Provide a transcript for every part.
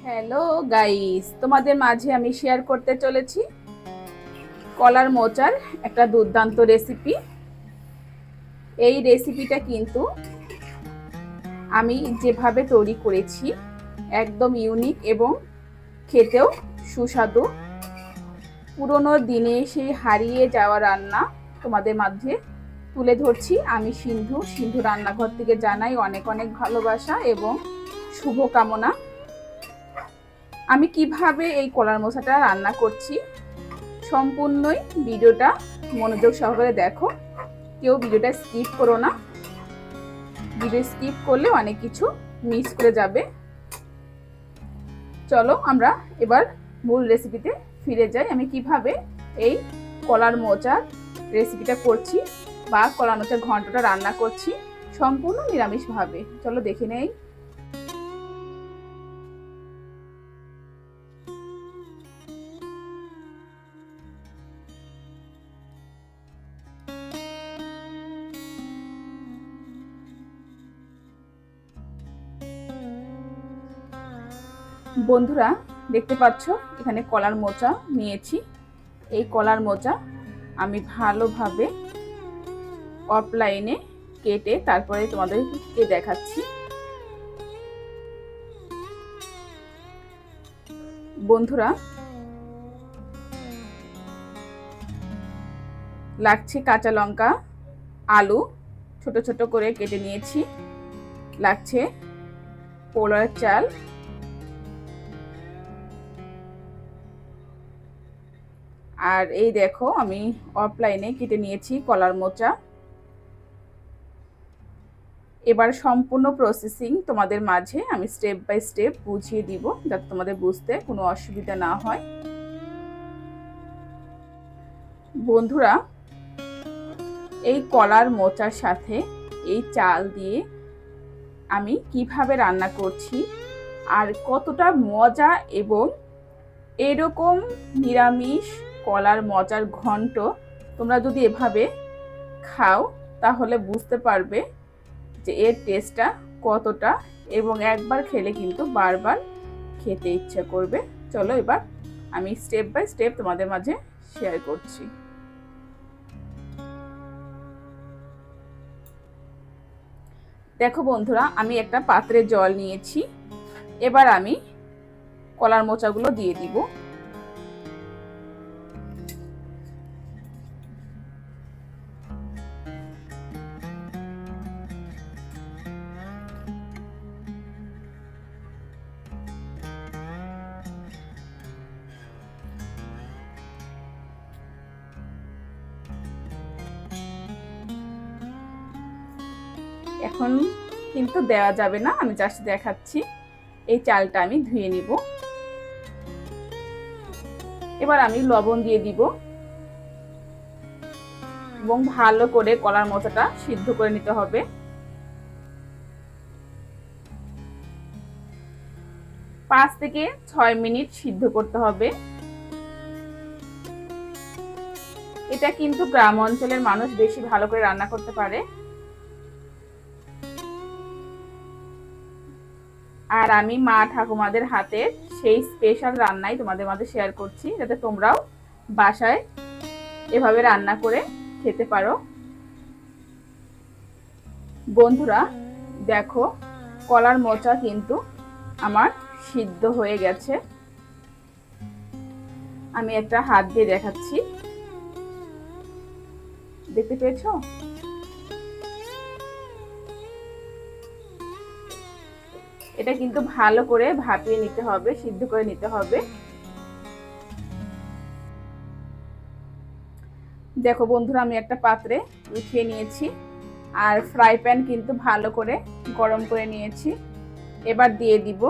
Hello guys, তোমাদের মাঝে আমি শেয়ার করতে চলেছি কলার মোচার একটা দুর্দান্ত রেসিপি। এই রেসিপিটা কিন্তু আমি যেভাবে তৈরি করেছি একদম ইউনিক এবং খেতেও সুস্বাদু। পুরনো দিনে সেই হারিয়ে যাওয়া রান্না তোমাদের মাঝে তুলে ধরছি। আমি সিন্ধু রান্নাঘর থেকে জানাই অনেক অনেক ভালোবাসা এবং শুভকামনা। আমি কিভাবে এই কলার মোচাটা রান্না করছি সম্পূর্ণই ভিডিওটা মনোযোগ সহকারে দেখো, কেউ ভিডিওটা স্কিপ করো না। ভিডিও স্কিপ করলে অনেক কিছু মিস করে যাবে। চলো আমরা এবার মূল রেসিপিতে ফিরে যাই। আমি কিভাবে এই কলার মোচার রেসিপিটা করছি বা কলার মোচার ঘন্টটা রান্না করছি সম্পূর্ণ নিরামিষভাবে। চলো দেখে নেই। বন্ধুরা দেখতে পাচ্ছ এখানে কলার মোচা নিয়েছি। এই কলার মোচা আমি ভালোভাবে অফলাইনে কেটে তারপরে তোমাদেরকে দেখাচ্ছি। বন্ধুরা লাগছে কাঁচা লঙ্কা, আলু ছোট ছোট করে কেটে নিয়েছি, লাগছে পোলার চাল, আর এই দেখো আমি অফলাইনে কেটে নিয়েছি কলার মোচা। এবার সম্পূর্ণ প্রসেসিং তোমাদের মাঝে আমি স্টেপ বাই স্টেপ বুঝিয়ে দিব যাতে তোমাদের বুঝতে কোনো অসুবিধা না হয়। বন্ধুরা এই কলার মোচার সাথে এই চাল দিয়ে আমি কিভাবে রান্না করছি আর কতটা মজা, এবং এরকম নিরামিষ কলার মোচার ঘন্ট তোমরা যদি এভাবে খাও তাহলে বুঝতে পারবে যে এর টেস্টটা কতটা, এবং একবার খেলে কিন্তু বারবার খেতে ইচ্ছা করবে। চলো এবার আমি স্টেপ বাই স্টেপ তোমাদের মাঝে শেয়ার করছি। দেখো বন্ধুরা আমি একটা পাত্রে জল নিয়েছি। এবার আমি কলার মোচাগুলো দিয়ে দিব। এখন কিন্তু দেওয়া যাবে না, আমি জাস্ট দেখাচ্ছি। এই চালটা আমি ধুয়ে নিব। এবার আমি লবণ দিয়ে দিব এবং ভালো করে কলার মোচাটা সিদ্ধ করে নিতে হবে। 5 থেকে 6 মিনিট সিদ্ধ করতে হবে। এটা কিন্তু গ্রাম অঞ্চলের মানুষ বেশি ভালো করে রান্না করতে পারে, আর আমি মা ঠাকুমাদের হাতে সেই স্পেশাল রান্নাই তোমাদের মাঝে শেয়ার করছি যাতে তোমরাও বাসায় এভাবে রান্না করে খেতে পারো। বন্ধুরা দেখো কলার মোচা কিন্তু আমার সিদ্ধ হয়ে গেছে। আমি একটা হাত দিয়ে দেখাচ্ছি, দেখতে পেয়েছো? এটা কিন্তু ভালো করে ভাপিয়ে নিতে হবে, সিদ্ধ করে নিতে হবে। দেখো বন্ধুরা আমি একটা পাত্রে উঠিয়ে নিয়েছি, আর ফ্রাই প্যান কিন্তু ভালো করে গরম করে নিয়েছি। এবার দিয়ে দিব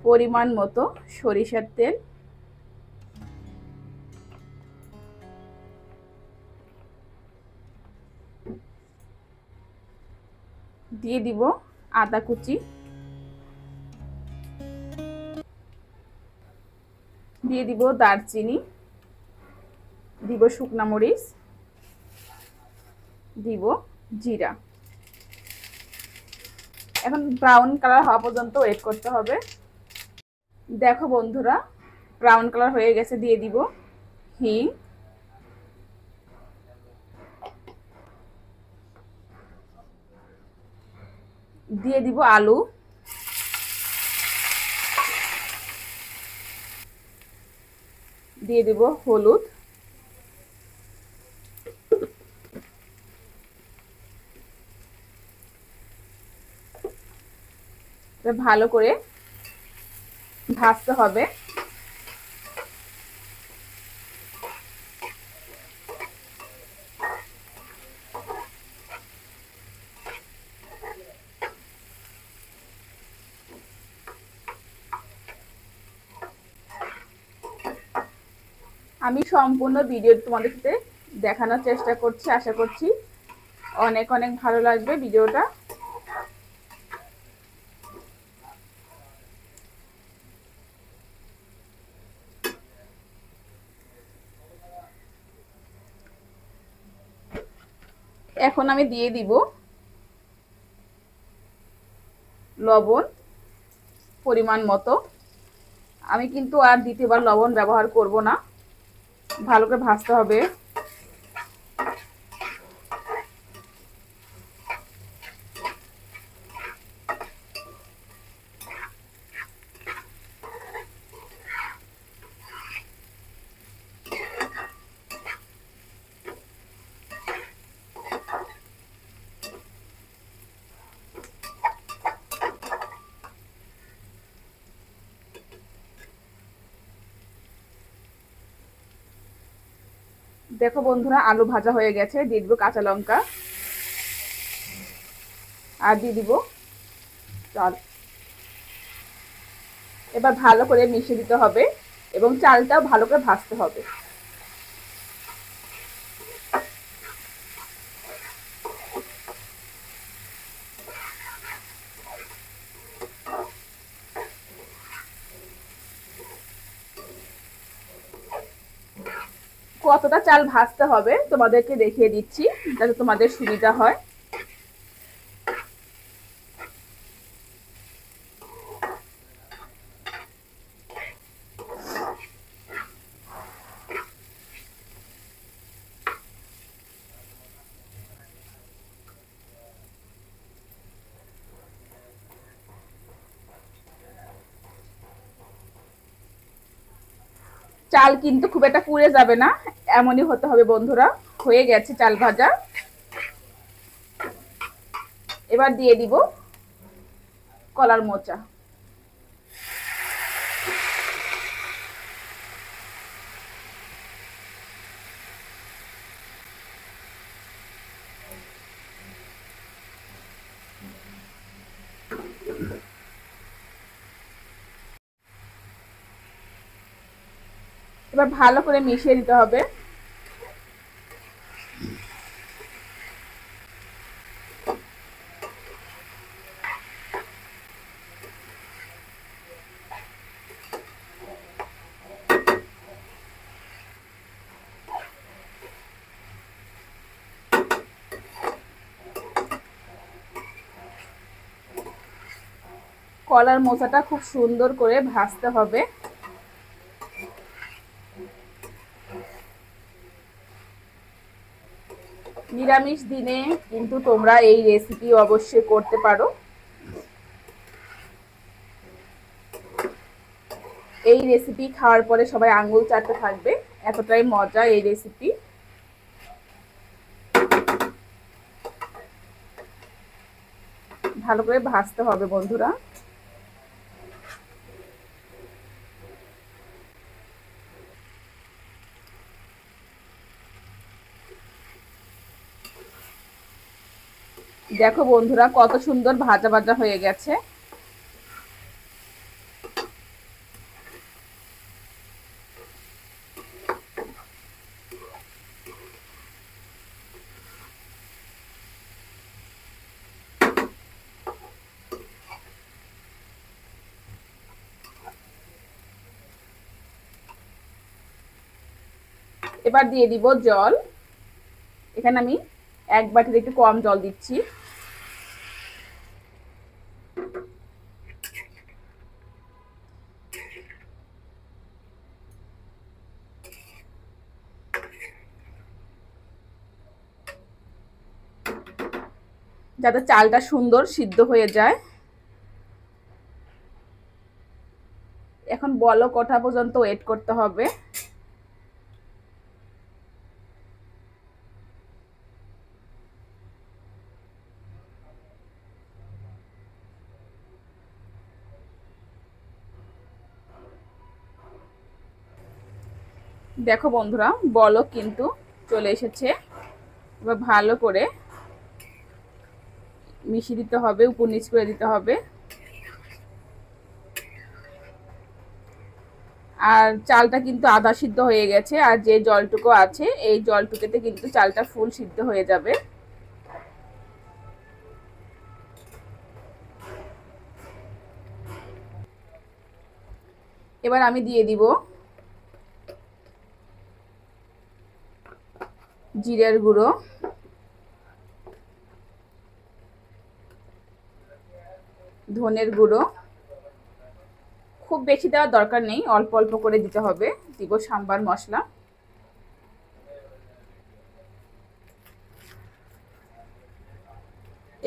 পরিমাণ মতো সরিষার তেল, দিয়ে দিব আদা কুচি, দিয়ে দিব দারচিনি, দিব শুকনা মরিচ, দিব জিরা। এখন ব্রাউন কালার হওয়া পর্যন্ত ওয়েট করতে হবে। দেখো বন্ধুরা, ব্রাউন কালার হয়ে গেছে। দিয়ে দিব হিং, দিয়ে দিব আলু, দিয়ে দিব হলুদ, ভালো করে ভাজতে হবে। আমি সম্পূর্ণ ভিডিও তোমাদের সাথে দেখানোর চেষ্টা করছি, আশা করছি অনেক অনেক ভালো লাগবে ভিডিওটা। এখন আমি দিয়ে দিব লবণ পরিমাণ মতো। আমি কিন্তু আর দ্বিতীয়বার লবণ ব্যবহার করব না, ভালো করে ভাজতে হবে। দেখো বন্ধুরা, আলু ভাজা হয়ে গেছে। দিয়ে দিব কাঁচা লঙ্কা আর দিয়ে দিব চাল। এবার ভালো করে মিশিয়ে দিতে হবে এবং চালটাও ভালো করে ভাজতে হবে। কতটা চাল ভাজতে হবে তোমাদেরকে দেখিয়ে দিচ্ছি, যাতে তোমাদের সুবিধা হয়। চাল কিন্তু খুব একটা পুড়ে যাবে না, এমনই হতে হবে বন্ধুরা। হয়ে গেছে চাল ভাজা। এবার দিয়ে দিব কলার মোচা। এবার ভালো করে মিশিয়ে দিতে হবে। কলার মোচাটা খুব সুন্দর করে ভাজতে হবে। নিরামিষ দিনে কিন্তু তোমরা এই রেসিপি অবশ্যই করতে পারো। এই রেসিপি খাওয়ার পরে সবাই আঙ্গুল চাটতে থাকবে, এতটাই মজা এই রেসিপি। ভালো করে ভাজতে হবে বন্ধুরা। দেখো বন্ধুরা, কত সুন্দর ভাজা ভাজা হয়ে গেছে। এবার দিয়ে দিব জল। এখানে আমি এক বাটির একটু কম জল দিচ্ছি। যাতে চালটা সুন্দর সিদ্ধ হয়ে যায়। এখন বলক ওঠা পর্যন্ত ওয়েট করতে হবে। দেখো বন্ধুরা, বলক কিন্তু চলে এসেছে। এবার ভালো করে মিশিয়ে দিতে হবে, উপর নিচ করে দিতে হবে। আর চালটা কিন্তু আধা সিদ্ধ হয়ে গেছে, আর যে জলটুকু আছে এই জলটুকুতে কিন্তু চালটা ফুল সিদ্ধ হয়ে যাবে। এবার আমি দিয়ে দিব জিরের গুঁড়ো, ধনের গুঁড়ো। খুব বেশি দেওয়ার দরকার নেই, অল্প অল্প করে দিতে হবে। দিব সাম্বার মশলা।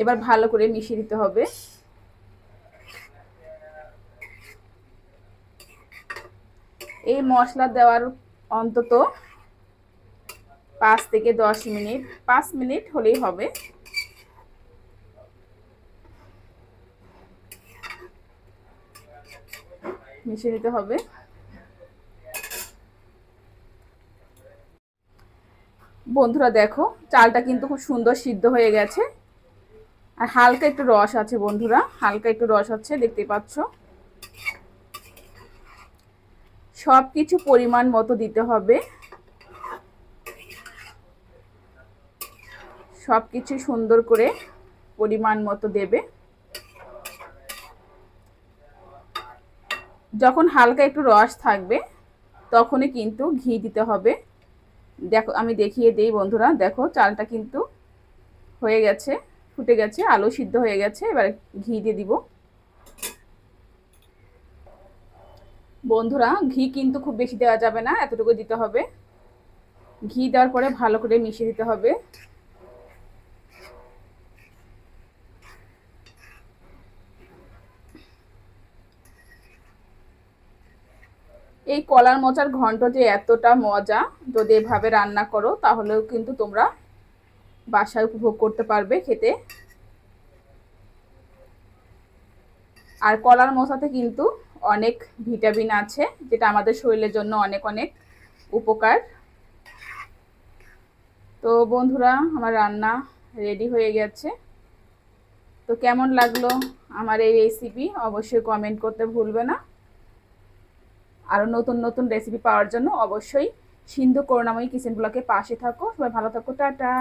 এবার ভালো করে মিশিয়ে দিতে হবে। এই মশলা দেওয়ার অন্তত 5 থেকে 10 মিনিট, 5 মিনিট হলেই হবে। মিশিয়ে দিতে হবে। বন্ধুরা দেখো, চালটা কিন্তু খুব সুন্দর সিদ্ধ হয়ে গেছে। আর হালকা একটু রস আছে বন্ধুরা, হালকা একটু রস আছে, দেখতেই পাচ্ছ। সব কিছু পরিমাণ মতো দিতে হবে। সব কিছু সুন্দর করে পরিমাণ মতো দেবে। যখন হালকা একটু রস থাকবে তখনই কিন্তু ঘি দিতে হবে। দেখো আমি দেখিয়ে দেই বন্ধুরা, দেখো চালটা কিন্তু হয়ে গেছে, ফুটে গেছে, আলু সিদ্ধ হয়ে গেছে। এবার ঘি দিয়ে দিব। বন্ধুরা ঘি কিন্তু খুব বেশি দেওয়া যাবে না, এতটুকু দিতে হবে। ঘি দেওয়ার পরে ভালো করে মিশিয়ে দিতে হবে। এই কলার মোচার ঘন্ট যে এতটা মজা, যদি এভাবে রান্না করো তাহলেও কিন্তু তোমরা বাসায় উপভোগ করতে পারবে খেতে। আর কলার মোচাতে কিন্তু অনেক ভিটামিন আছে, যেটা আমাদের শরীরের জন্য অনেক অনেক উপকার। তো বন্ধুরা আমার রান্না রেডি হয়ে গেছে। তো কেমন লাগলো আমার এই রেসিপি অবশ্যই কমেন্ট করতে ভুলবে না। আরও নতুন নতুন রেসিপি পাওয়ার জন্য অবশ্যই সিন্ধু করুণাময়ী কিচেন ব্লগের পাশে থাকো। সবাই ভালো থাকো, টাটা।